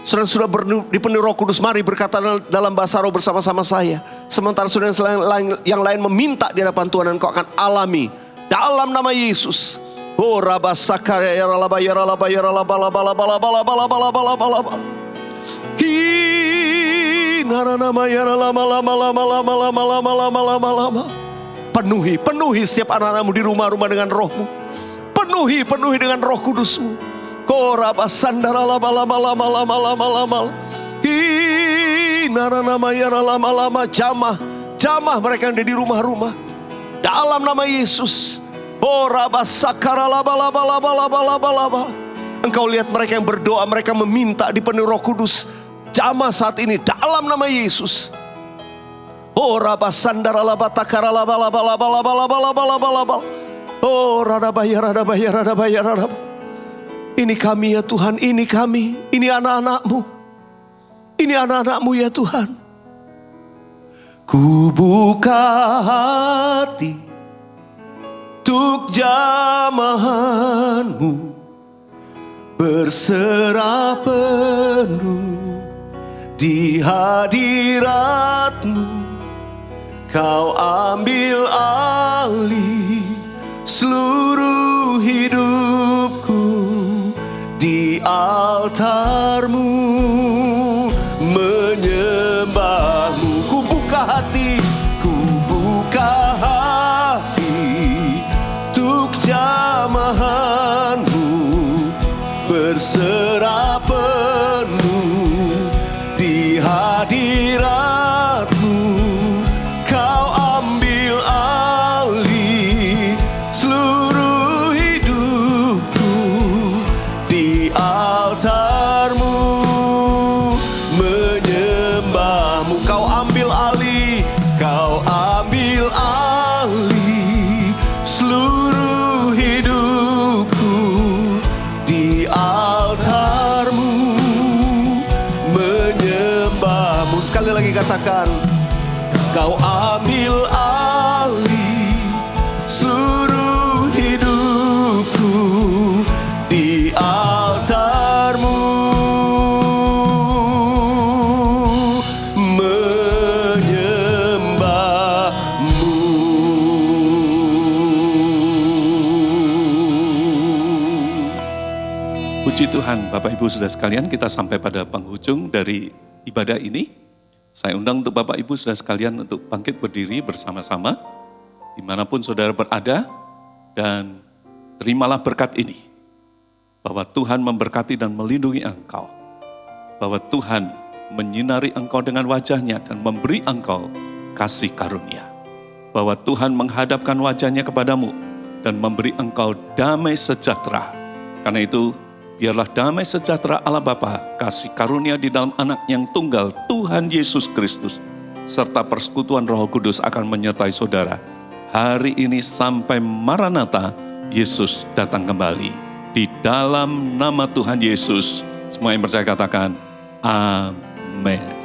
Saudara sudah dipenuhi Roh Kudus, mari berkata dalam bahasa roh bersama-sama saya. Sementara saudara yang lain meminta di hadapan Tuhan, dan kau akan alami dalam nama Yesus. Oh rabasakaya yaralaba yaralaba yaralaba laba laba laba laba laba laba laba laba. Hi naranama yaralama lama lama lama lama lama lama lama lama. Penuhi setiap anak-anakmu di rumah-rumah dengan Roh-Mu. Penuhi dengan Roh Kudus-Mu. Korabasandara lama lama lama lama lama lama. Hi naranama yaralama lama. Jamah mereka yang ada di rumah-rumah dalam nama Yesus. Oh rabasakara laba laba laba laba laba laba. Engkau lihat mereka yang berdoa, mereka meminta dipenuhi Roh Kudus. Jamah saat ini dalam nama Yesus. Oh rabasandara laba takara laba laba laba laba laba laba laba laba. Oh radabaya. Ini kami ya Tuhan, ini kami, ini anak-anak-Mu. Ini anak-anak-Mu ya Tuhan. Ku buka hati untuk jamahan-Mu, berserah penuh di hadirat-Mu. Kau ambil alih seluruh hidupku, di altar-Mu menyembah-Mu. Ku buka hati jamahan-Mu, berserah penuh di hadirat-Mu. Kau ambil alih seluruh hidupku, di altar-Mu menyembah-Mu. Kau ambil alih seluruh hidupku, di altar-Mu sekali lagi katakan, Kau ambil alih seluruh hidupku di altar-Mu, menyembah-Mu. Puji Tuhan, Bapak Ibu Saudara sekalian, kita sampai pada penghujung dari ibadah ini. Saya undang untuk Bapak Ibu Saudara sekalian untuk bangkit berdiri bersama-sama, dimanapun saudara berada, dan terimalah berkat ini. Bahwa Tuhan memberkati dan melindungi engkau. Bahwa Tuhan menyinari engkau dengan wajahnya dan memberi engkau kasih karunia. Bahwa Tuhan menghadapkan wajahnya kepadamu dan memberi engkau damai sejahtera. Karena itu, biarlah damai sejahtera Allah Bapa, kasih karunia di dalam anak yang tunggal, Tuhan Yesus Kristus, serta persekutuan Roh Kudus akan menyertai saudara. Hari ini sampai Maranatha, Yesus datang kembali. Di dalam nama Tuhan Yesus, semua yang percaya katakan, Amin.